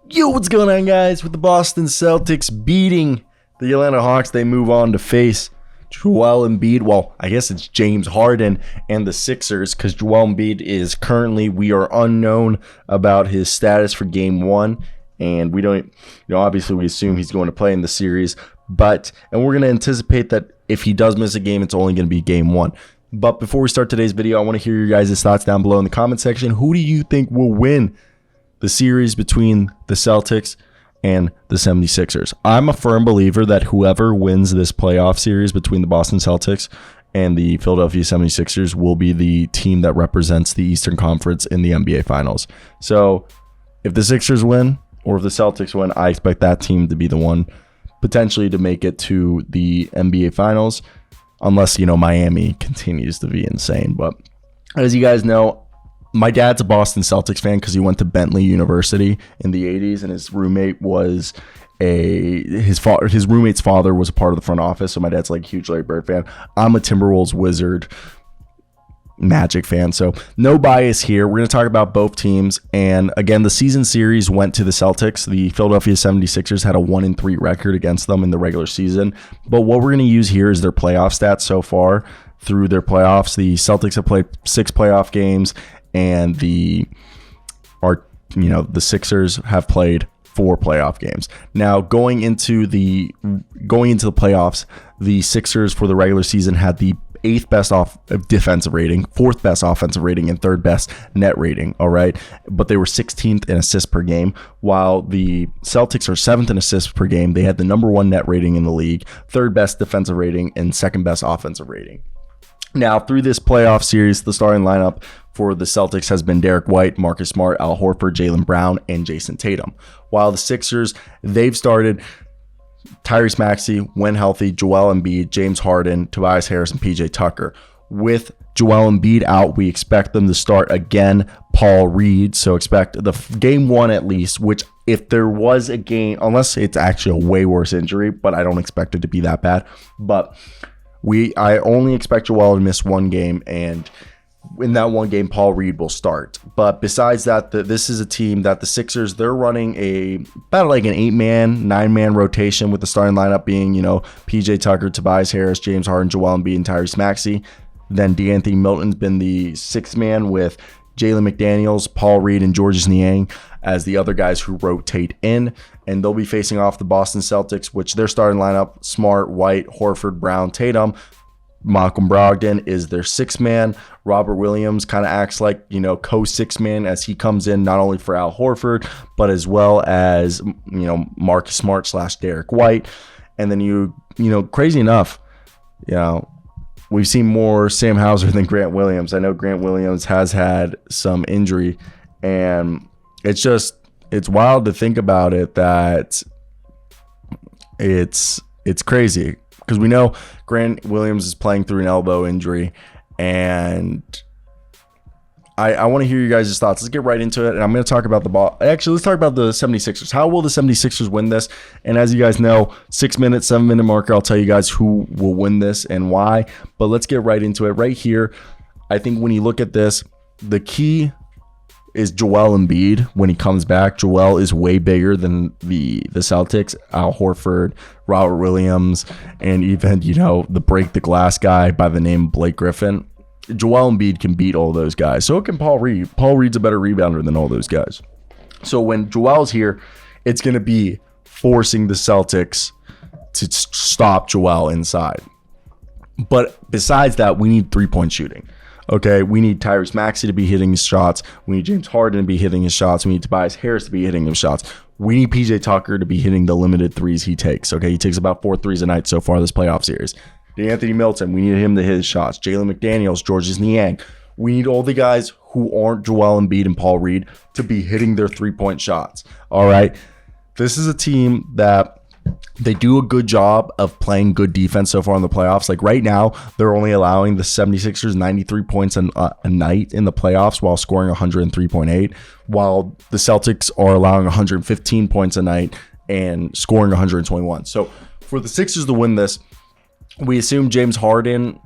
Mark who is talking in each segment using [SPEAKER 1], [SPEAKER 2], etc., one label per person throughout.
[SPEAKER 1] Yo, what's going on, guys? With the Boston Celtics beating the Atlanta Hawks, they move on to face Joel Embiid. Well, I guess it's James Harden and the Sixers, because Joel Embiid is currently, we are unknown about his status for game one. And we don't, obviously we assume he's going to play in the series. And we're going to anticipate that if he does miss a game, it's only going to be game one. But before we start today's video, I want to hear your guys' thoughts down below in the comment section. Who do you think will win the series between the Celtics and the 76ers? I'm a firm believer that whoever wins this playoff series between the Boston Celtics and the Philadelphia 76ers will be the team that represents the Eastern Conference in the NBA Finals. So if the Sixers win or if the Celtics win, I expect that team to be the one potentially to make it to the NBA Finals, unless, Miami continues to be insane. But as you guys know, my dad's a Boston Celtics fan because he went to Bentley University in the 80s, and his roommate was his roommate's father was a part of the front office. So my dad's like a huge Larry Bird fan. I'm a Timberwolves, Wizard, Magic fan. So no bias here. We're going to talk about both teams. And again, the season series went to the Celtics. The Philadelphia 76ers had a 1-3 record against them in the regular season. But what we're going to use here is their playoff stats so far through their playoffs. The Celtics have played 6 playoff games, and the Sixers have played 4 playoff games. Now, going into the playoffs, the Sixers for the regular season had the 8th best defensive rating, 4th best offensive rating, and 3rd best net rating. All right, but they were 16th in assists per game, while the Celtics are 7th in assists per game. They had the number 1 net rating in the league, 3rd best defensive rating, and 2nd best offensive rating. Now, through this playoff series, the starting lineup for the Celtics has been Derek White, Marcus Smart, Al Horford, Jaylen Brown, and Jason Tatum. While the Sixers, they've started Tyrese Maxey, when healthy, Joel Embiid, James Harden, Tobias Harris, and PJ Tucker. With Joel Embiid out, we expect them to start again Paul Reed. So expect the game one at least, which if there was a game, unless it's actually a way worse injury, but I don't expect it to be that bad. But I only expect Joel to miss one game, and in that one game, Paul Reed will start. But besides that, this is a team that the Sixers, they're running about like an 8-man, 9-man rotation, with the starting lineup being, PJ Tucker, Tobias Harris, James Harden, Joel Embiid, and Tyrese Maxey. Then DeAnthony Milton's been the 6th man with Jalen McDaniels, Paul Reed, and Georges Niang as the other guys who rotate in. And they'll be facing off the Boston Celtics, which their starting lineup, Smart, White, Horford, Brown, Tatum. Malcolm Brogdon is their 6th man. Robert Williams kind of acts like, co-6th man as he comes in not only for Al Horford, but as well as, Marcus Smart / Derek White. And then crazy enough, we've seen more Sam Hauser than Grant Williams. I know Grant Williams has had some injury, and it's wild to think about it, that it's crazy. Because we know Grant Williams is playing through an elbow injury, and I want to hear you guys' thoughts. Let's get right into it, and I'm going to talk about the ball. Actually, let's talk about the 76ers. How will the 76ers win this? And as you guys know, 7-minute marker, I'll tell you guys who will win this and why. But let's get right into it. Right here, I think when you look at this, the key is Joel Embiid. When he comes back, Joel is way bigger than the Celtics. Al Horford, Robert Williams, and even, the break the glass guy by the name Blake Griffin. Joel Embiid can beat all those guys. So can Paul Reed. Paul Reed's a better rebounder than all those guys. So when Joel's here, it's going to be forcing the Celtics to stop Joel inside. But besides that, we need 3-point shooting. Okay, we need Tyrese Maxey to be hitting his shots. We need James Harden to be hitting his shots. We need Tobias Harris to be hitting his shots. We need PJ Tucker to be hitting the limited threes he takes. Okay, he takes about 4 threes a night so far this playoff series. DeAnthony Milton, we need him to hit his shots. Jalen McDaniels, Georges Niang. We need all the guys who aren't Joel Embiid and Paul Reed to be hitting their 3-point shots. All right, this is a team that they do a good job of playing good defense so far in the playoffs. Like right now, they're only allowing the 76ers 93 points a night in the playoffs while scoring 103.8, while the Celtics are allowing 115 points a night and scoring 121. So for the Sixers to win this, we assume James Harden,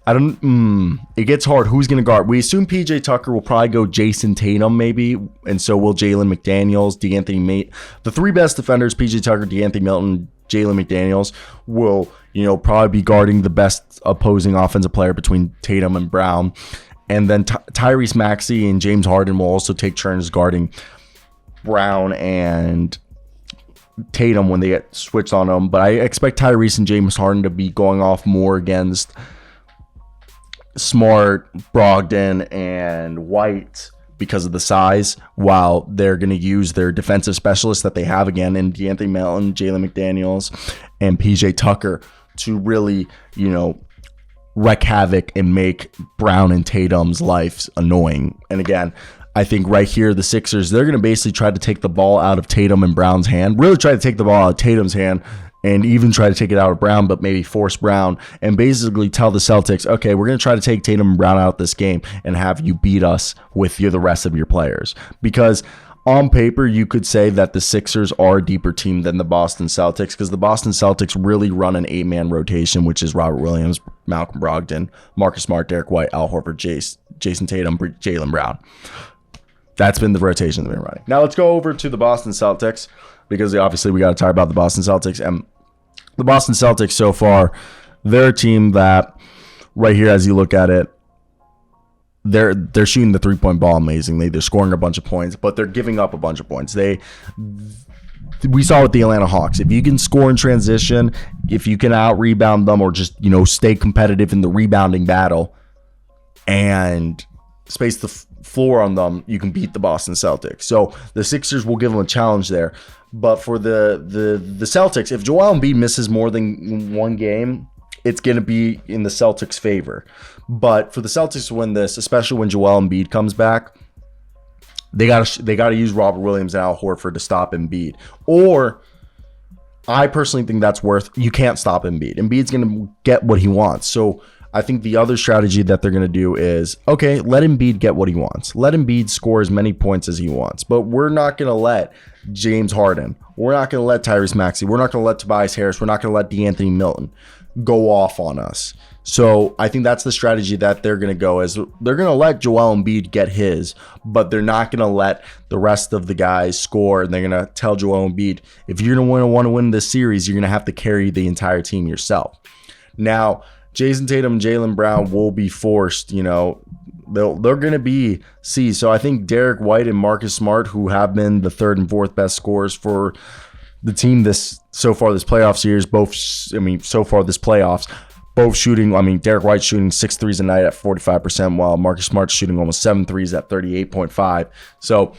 [SPEAKER 1] I don't. It gets hard. Who's going to guard? We assume PJ Tucker will probably go Jason Tatum, maybe, and so will Jalen McDaniels, DeAnthony Mate. The three best defenders, PJ Tucker, DeAnthony Melton, Jalen McDaniels, will probably be guarding the best opposing offensive player between Tatum and Brown, and then Tyrese Maxey and James Harden will also take turns guarding Brown and Tatum when they get switched on them. But I expect Tyrese and James Harden to be going off more against Smart, Brogdon, and White because of the size, while they're going to use their defensive specialists that they have again in DeAnthony Melton, Jalen McDaniels, and PJ Tucker to really, wreak havoc and make Brown and Tatum's lives annoying. And again, I think right here, the Sixers, they're going to basically try to take the ball out of Tatum and Brown's hand, really try to take the ball out of Tatum's hand, and even try to take it out of Brown, but maybe force Brown and basically tell the Celtics, okay, we're going to try to take Tatum and Brown out this game and have you beat us with the rest of your players. Because on paper, you could say that the Sixers are a deeper team than the Boston Celtics, because the Boston Celtics really run an 8-man rotation, which is Robert Williams, Malcolm Brogdon, Marcus Smart, Derek White, Al Horford, Jason Tatum, Jaylen Brown. That's been the rotation they've been running. Now let's go over to the Boston Celtics, because obviously we got to talk about the Boston Celtics. And the Boston Celtics so far, they're a team that right here, as you look at it, they're shooting the 3-point ball amazingly. They're scoring a bunch of points, but they're giving up a bunch of points. We saw with the Atlanta Hawks, if you can score in transition, if you can out-rebound them or just, stay competitive in the rebounding battle and space the floor on them, you can beat the Boston Celtics. So the Sixers will give them a challenge there. But for the Celtics, if Joel Embiid misses more than one game, it's going to be in the Celtics' favor. But for the Celtics to win this, especially when Joel Embiid comes back, they got to use Robert Williams and Al Horford to stop Embiid. Or I personally think that's you can't stop Embiid. Embiid's going to get what he wants. So I think the other strategy that they're going to do is, okay, let Embiid get what he wants. Let Embiid score as many points as he wants. But we're not going to let James Harden, we're not going to let Tyrese Maxey, we're not going to let Tobias Harris, we're not going to let DeAnthony Melton go off on us. So I think that's the strategy that they're going to go, is they're going to let Joel Embiid get his, but they're not going to let the rest of the guys score. And they're going to tell Joel Embiid, if you're going to want to win this series, you're going to have to carry the entire team yourself. Now, Jason Tatum and Jaylen Brown will be forced, they're going to be seized. So I think Derek White and Marcus Smart, who have been the third and fourth best scorers for the team this playoff series, this playoffs, both shooting, Derek White's shooting 6 threes a night at 45%, while Marcus Smart's shooting almost 7 threes at 38.5. So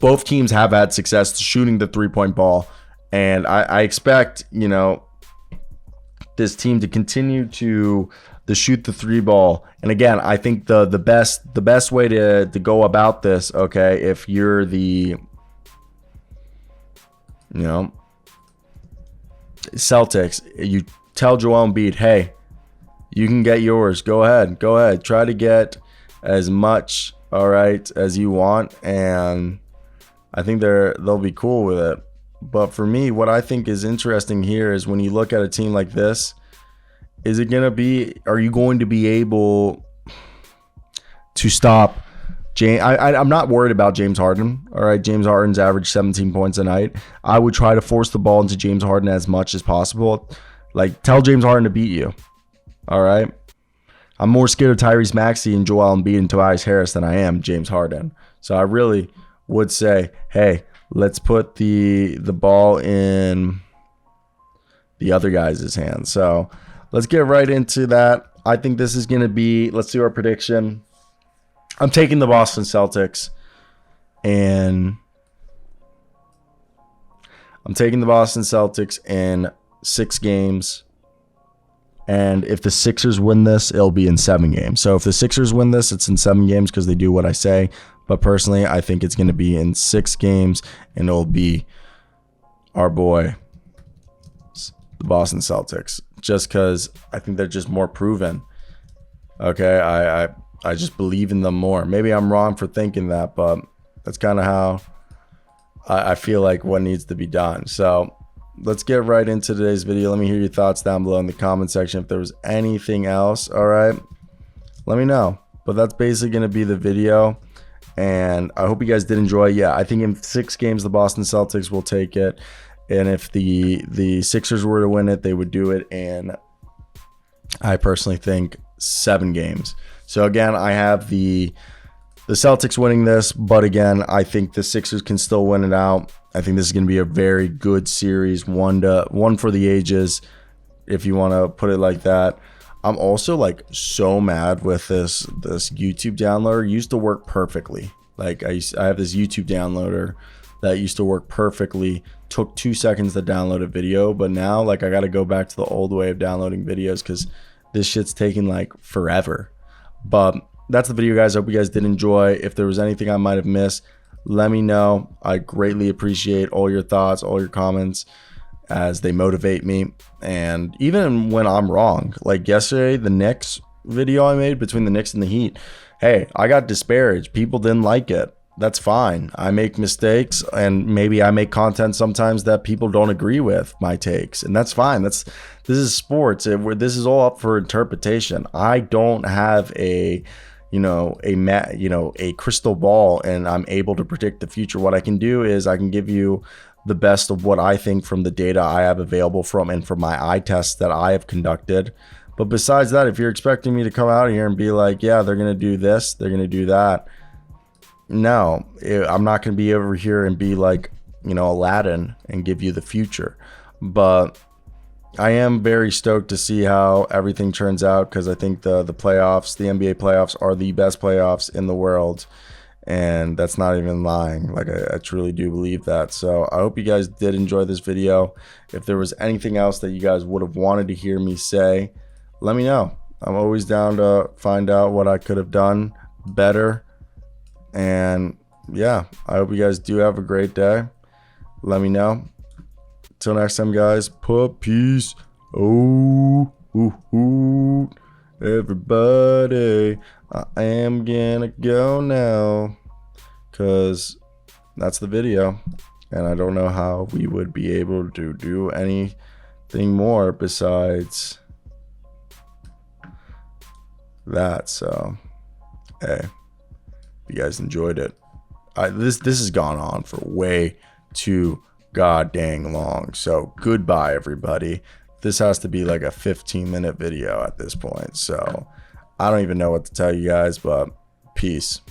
[SPEAKER 1] both teams have had success shooting the 3-point ball. And I expect, this team to continue to shoot the 3 ball. And again, I think the best way to go about this, okay, if you're the Celtics, you tell Joel Embiid, hey, you can get yours. Go ahead. Try to get as much, all right, as you want, and I think they'll be cool with it. But for me, what I think is interesting here is when you look at a team like this, are you going to be able to stop James? I'm not worried about James Harden. All right, James Harden's averaged 17 points a night. I would try to force the ball into James Harden as much as possible. Like, tell James Harden to beat you. All right? I'm more scared of Tyrese Maxey and Joel Embiid and Tobias Harris than I am James Harden. So I really would say, hey, let's put the ball in the other guys' hands. So let's get right into that. I think this is going to be, let's do our prediction. I'm taking the Boston Celtics, and I'm taking the Boston Celtics in 6 games. And if the Sixers win this, it'll be in 7 games. So if the Sixers win this, it's in 7 games because they do what I say. But personally, I think it's going to be in 6 games, and it'll be our boy, the Boston Celtics, just because I think they're just more proven. Okay, I just believe in them more. Maybe I'm wrong for thinking that, but that's kind of how I feel like what needs to be done. So let's get right into today's video. Let me hear your thoughts down below in the comment section. If there was anything else, all right, let me know. But that's basically going to be the video, and I hope you guys did enjoy. Yeah, I think in 6 games the Boston Celtics will take it, and if the Sixers were to win it, they would do it. And I personally think 7 games. So again, I have the Celtics winning this, but again, I think the Sixers can still win it out. I think this is going to be a very good series, one for the ages, if you want to put it like that. I'm also like so mad with this YouTube downloader. It used to work perfectly. Like I have this YouTube downloader that used to work perfectly. Took 2 seconds to download a video, but now like I got to go back to the old way of downloading videos because this shit's taking like forever. But that's the video, guys. I hope you guys did enjoy. If there was anything I might have missed, let me know. I greatly appreciate all your thoughts, all your comments, as they motivate me. And even when I'm wrong, like yesterday, the Knicks video I made between the Knicks and the Heat, hey, I got disparaged. People didn't like it. That's fine. I make mistakes, and maybe I make content sometimes that people don't agree with my takes, and that's fine. This is sports. This is all up for interpretation. I don't have a crystal ball, and I'm able to predict the future. What I can do is I can give you the best of what I think from the data I have available and from my eye tests that I have conducted. But besides that, if you're expecting me to come out here and be like, yeah, they're going to do this, they're going to do that, no, I'm not going to be over here and be like, Aladdin and give you the future. But I am very stoked to see how everything turns out, because I think the playoffs, the NBA playoffs, are the best playoffs in the world. And that's not even lying. Like, I truly do believe that. So I hope you guys did enjoy this video. If there was anything else that you guys would have wanted to hear me say, let me know. I'm always down to find out what I could have done better. And yeah, I hope you guys do have a great day. Let me know. Till next time, guys. Peace. Oh, everybody. I am gonna go now, because that's the video. And I don't know how we would be able to do anything more besides that. So, hey. You guys enjoyed it. This has gone on for way too god dang long. So goodbye, everybody. This has to be like a 15-minute video at this point. So I don't even know what to tell you guys, but peace.